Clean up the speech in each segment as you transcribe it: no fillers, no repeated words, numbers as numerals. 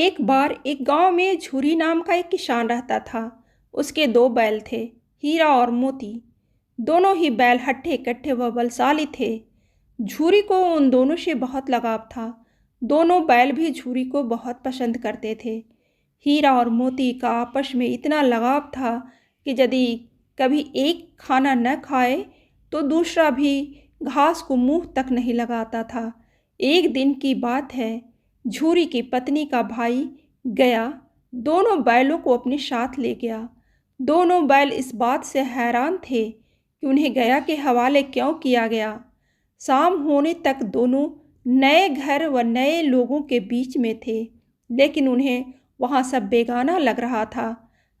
एक बार एक गांव में झूरी नाम का एक किसान रहता था। उसके दो बैल थे, हीरा और मोती। दोनों ही बैल हट्ठे कट्ठे व बलशाली थे। झूरी को उन दोनों से बहुत लगाव था। दोनों बैल भी झूरी को बहुत पसंद करते थे। हीरा और मोती का आपस में इतना लगाव था कि यदि कभी एक खाना न खाए तो दूसरा भी घास को मुंह तक नहीं लगाता था। एक दिन की बात है, झूरी की पत्नी का भाई गया दोनों बैलों को अपने साथ ले गया। दोनों बैल इस बात से हैरान थे कि उन्हें गया के हवाले क्यों किया गया। शाम होने तक दोनों नए घर व नए लोगों के बीच में थे, लेकिन उन्हें वहाँ सब बेगाना लग रहा था।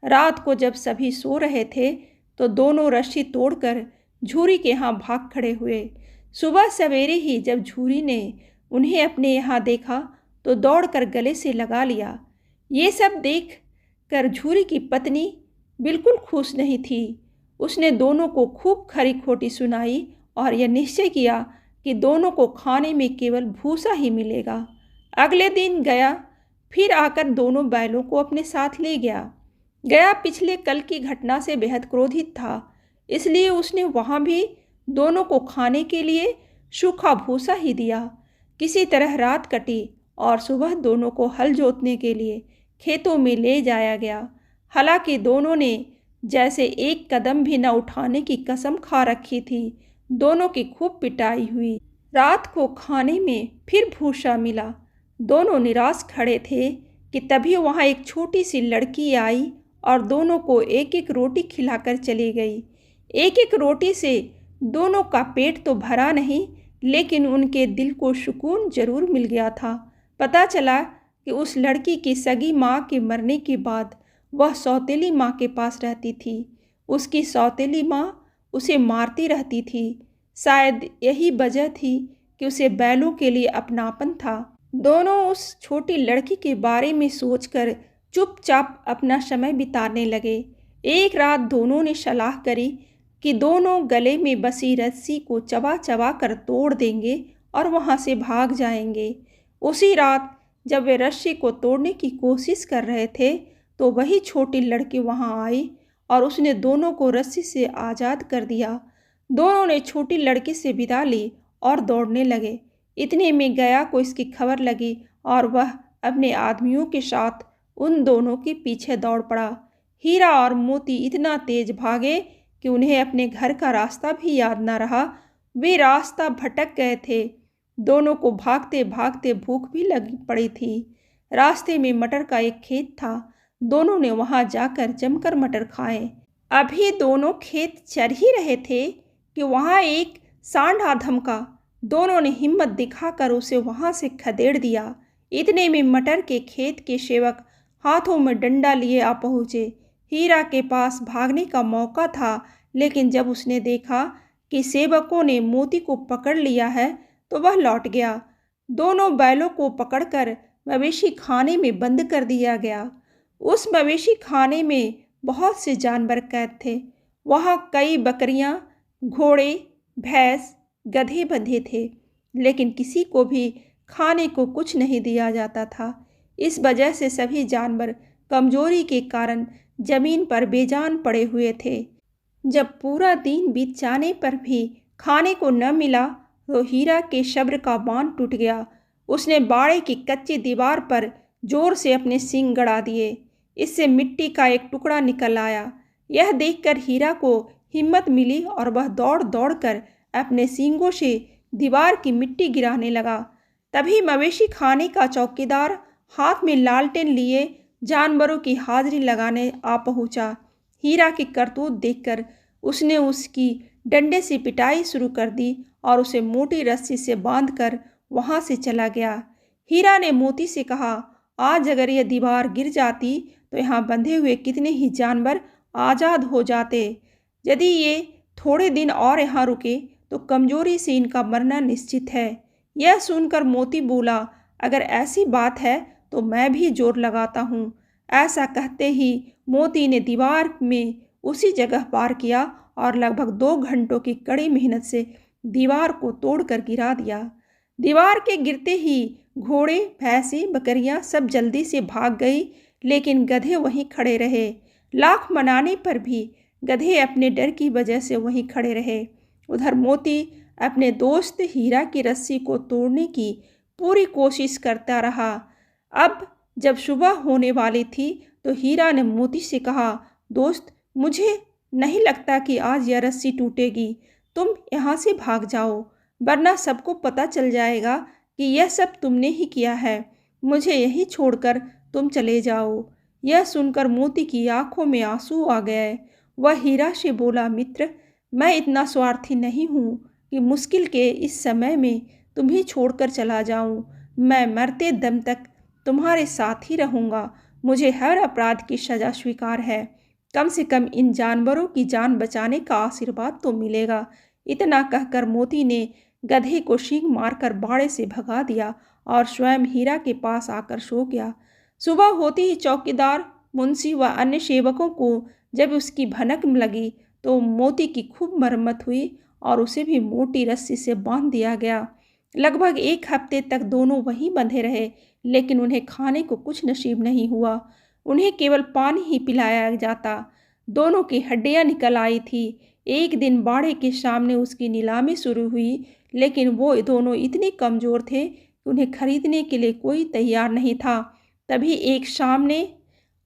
रात को जब सभी सो रहे थे तो दोनों रस्सी तोड़कर झूरी के यहाँ भाग खड़े हुए। सुबह सवेरे ही जब झूरी ने उन्हें अपने यहाँ देखा तो दौड़कर गले से लगा लिया। ये सब देख कर झूरी की पत्नी बिल्कुल खुश नहीं थी। उसने दोनों को खूब खरी खोटी सुनाई और यह निश्चय किया कि दोनों को खाने में केवल भूसा ही मिलेगा। अगले दिन गया फिर आकर दोनों बैलों को अपने साथ ले गया। गया पिछले कल की घटना से बेहद क्रोधित था, इसलिए उसने वहाँ भी दोनों को खाने के लिए सूखा भूसा ही दिया। किसी तरह रात कटी और सुबह दोनों को हल जोतने के लिए खेतों में ले जाया गया। हालांकि दोनों ने जैसे एक कदम भी न उठाने की कसम खा रखी थी। दोनों की खूब पिटाई हुई। रात को खाने में फिर भूसा मिला। दोनों निराश खड़े थे कि तभी वहाँ एक छोटी सी लड़की आई और दोनों को एक एक रोटी खिलाकर चली गई। एक एक रोटी से दोनों का पेट तो भरा नहीं, लेकिन उनके दिल को सुकून जरूर मिल गया था। पता चला कि उस लड़की की सगी माँ के मरने के बाद वह सौतेली माँ के पास रहती थी। उसकी सौतेली माँ उसे मारती रहती थी। शायद यही वजह थी कि उसे बैलों के लिए अपनापन था। दोनों उस छोटी लड़की के बारे में सोचकर चुपचाप अपना समय बिताने लगे। एक रात दोनों ने सलाह करी कि दोनों गले में बसी रस्सी को चबा चबा कर तोड़ देंगे और वहाँ से भाग जाएंगे। उसी रात जब वे रस्सी को तोड़ने की कोशिश कर रहे थे तो वही छोटी लड़की वहाँ आई और उसने दोनों को रस्सी से आज़ाद कर दिया। दोनों ने छोटी लड़की से विदा ली और दौड़ने लगे। इतने में गया को इसकी खबर लगी और वह अपने आदमियों के साथ उन दोनों के पीछे दौड़ पड़ा। हीरा और मोती इतना तेज भागे कि उन्हें अपने घर का रास्ता भी याद न रहा। वे रास्ता भटक गए थे। दोनों को भागते भागते भूख भी लगी पड़ी थी। रास्ते में मटर का एक खेत था। दोनों ने वहां जाकर जमकर मटर खाए। अभी दोनों खेत चर ही रहे थे कि वहां एक सांड आ धमका। दोनों ने हिम्मत दिखाकर उसे वहां से खदेड़ दिया। इतने में मटर के खेत के सेवक हाथों में डंडा लिए आ पहुँचे। हीरा के पास भागने का मौका था, लेकिन जब उसने देखा कि सेवकों ने मोती को पकड़ लिया है तो वह लौट गया। दोनों बैलों को पकड़कर मवेशी खाने में बंद कर दिया गया। उस मवेशी खाने में बहुत से जानवर कैद थे। वहाँ कई बकरियाँ, घोड़े, भैंस, गधे बंधे थे, लेकिन किसी को भी खाने को कुछ नहीं दिया जाता था। इस वजह से सभी जानवर कमजोरी के कारण जमीन पर बेजान पड़े हुए थे। जब पूरा दिन बीत जाने पर भी खाने को न मिला तो हीरा के सब्र का बांध टूट गया। उसने बाड़े की कच्ची दीवार पर जोर से अपने सींग गड़ा दिए। इससे मिट्टी का एक टुकड़ा निकल आया। यह देखकर हीरा को हिम्मत मिली और वह दौड़ दौड़ कर अपने सींगों से दीवार की मिट्टी गिराने लगा। तभी मवेशी खाने का चौकीदार हाथ में लालटेन लिए जानवरों की हाजिरी लगाने आ पहुंचा। हीरा की करतूत देखकर उसने उसकी डंडे से पिटाई शुरू कर दी और उसे मोटी रस्सी से बांधकर वहां से चला गया। हीरा ने मोती से कहा, आज अगर यह दीवार गिर जाती तो यहाँ बंधे हुए कितने ही जानवर आज़ाद हो जाते। यदि ये थोड़े दिन और यहाँ रुके तो कमजोरी से इनका मरना निश्चित है। यह सुनकर मोती बोला, अगर ऐसी बात है तो मैं भी जोर लगाता हूँ। ऐसा कहते ही मोती ने दीवार में उसी जगह वार किया और लगभग 2 घंटों की कड़ी मेहनत से दीवार को तोड़कर गिरा दिया। दीवार के गिरते ही घोड़े, भैंसें, बकरियां सब जल्दी से भाग गई, लेकिन गधे वहीं खड़े रहे। लाख मनाने पर भी गधे अपने डर की वजह से वहीं खड़े रहे। उधर मोती अपने दोस्त हीरा की रस्सी को तोड़ने की पूरी कोशिश करता रहा। अब जब सुबह होने वाली थी तो हीरा ने मोती से कहा, दोस्त, मुझे नहीं लगता कि आज यह रस्सी टूटेगी। तुम यहाँ से भाग जाओ, वरना सबको पता चल जाएगा कि यह सब तुमने ही किया है। मुझे यहीं छोड़कर तुम चले जाओ। यह सुनकर मोती की आंखों में आंसू आ गए। वह हीरा से बोला, मित्र, मैं इतना स्वार्थी नहीं हूँ कि मुश्किल के इस समय में तुम्हें छोड़कर चला जाऊँ। मैं मरते दम तक तुम्हारे साथ ही रहूँगा। मुझे हर अपराध की सज़ा स्वीकार है। कम से कम इन जानवरों की जान बचाने का आशीर्वाद तो मिलेगा। इतना कहकर मोती ने गधे को सींग मारकर बाड़े से भगा दिया और स्वयं हीरा के पास आकर सो गया। सुबह होते ही चौकीदार, मुंशी व अन्य सेवकों को जब उसकी भनक लगी तो मोती की खूब मरम्मत हुई और उसे भी मोटी रस्सी से बांध दिया गया। लगभग एक हफ्ते तक दोनों वहीं बंधे रहे, लेकिन उन्हें खाने को कुछ नसीब नहीं हुआ। उन्हें केवल पानी ही पिलाया जाता। दोनों की हड्डियां निकल आई थी। एक दिन बाड़े के सामने उसकी नीलामी शुरू हुई, लेकिन वो दोनों इतने कमज़ोर थे कि उन्हें खरीदने के लिए कोई तैयार नहीं था। तभी एक सामने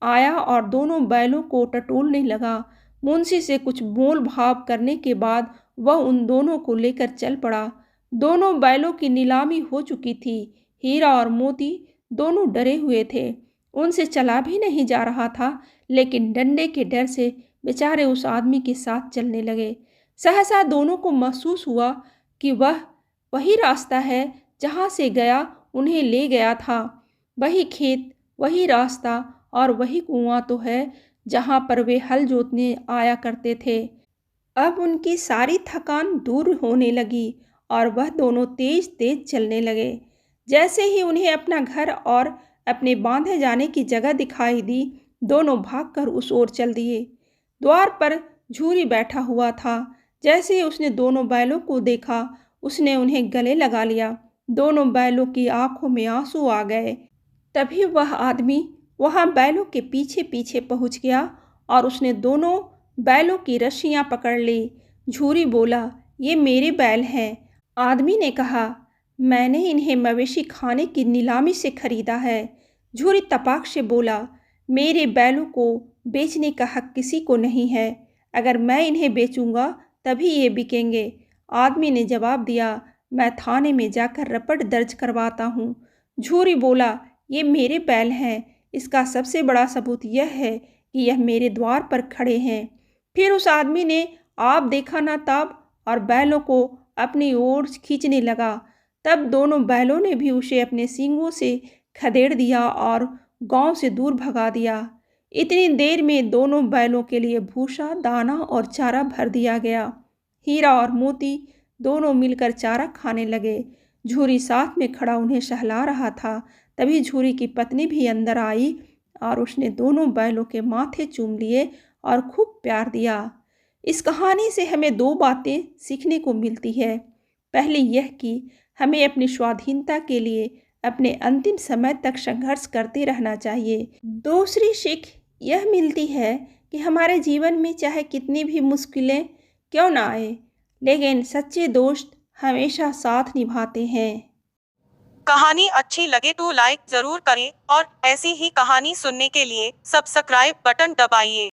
आया और दोनों बैलों को टटोलने लगा। मुंशी से कुछ मोल भाव करने के बाद वह उन दोनों को लेकर चल पड़ा। दोनों बैलों की नीलामी हो चुकी थी। हीरा और मोती दोनों डरे हुए थे। उनसे चला भी नहीं जा रहा था, लेकिन डंडे के डर से बेचारे उस आदमी के साथ चलने लगे। सहसा दोनों को महसूस हुआ कि वह वही रास्ता है जहाँ से गया उन्हें ले गया था। वही खेत, वही रास्ता और वही कुआं तो है जहाँ पर वे हल जोतने आया करते थे। अब उनकी सारी थकान दूर होने लगी और वह दोनों तेज तेज चलने लगे। जैसे ही उन्हें अपना घर और अपने बांधे जाने की जगह दिखाई दी, दोनों भागकर उस ओर चल दिए। द्वार पर झूरी बैठा हुआ था। जैसे ही उसने दोनों बैलों को देखा, उसने उन्हें गले लगा लिया। दोनों बैलों की आंखों में आंसू आ गए। तभी वह आदमी वहां बैलों के पीछे पीछे पहुंच गया और उसने दोनों बैलों की रस्सियां पकड़ ली। झूरी बोला, ये मेरे बैल हैं। आदमी ने कहा, मैंने इन्हें मवेशी खाने की नीलामी से खरीदा है। झूरी तपाक से बोला, मेरे बैलों को बेचने का हक किसी को नहीं है। अगर मैं इन्हें बेचूंगा तभी ये बिकेंगे। आदमी ने जवाब दिया, मैं थाने में जाकर रपट दर्ज करवाता हूँ। झूरी बोला, ये मेरे बैल हैं। इसका सबसे बड़ा सबूत यह है कि यह मेरे द्वार पर खड़े हैं। फिर उस आदमी ने आप देखा ना ताब और बैलों को अपनी ओर खींचने लगा। तब दोनों बैलों ने भी उसे अपने सींगों से खदेड़ दिया और गांव से दूर भगा दिया। इतनी देर में दोनों बैलों के लिए भूसा, दाना और चारा भर दिया गया। हीरा और मोती दोनों मिलकर चारा खाने लगे। झूरी साथ में खड़ा उन्हें सहला रहा था। तभी झूरी की पत्नी भी अंदर आई और उसने दोनों बैलों के माथे चूम लिए और खूब प्यार दिया। इस कहानी से हमें दो बातें सीखने को मिलती है। पहली यह कि हमें अपनी स्वाधीनता के लिए अपने अंतिम समय तक संघर्ष करते रहना चाहिए। दूसरी सीख यह मिलती है कि हमारे जीवन में चाहे कितनी भी मुश्किलें क्यों ना आए, लेकिन सच्चे दोस्त हमेशा साथ निभाते हैं। कहानी अच्छी लगे तो लाइक जरूर करें और ऐसी ही कहानी सुनने के लिए सब्सक्राइब बटन दबाइए।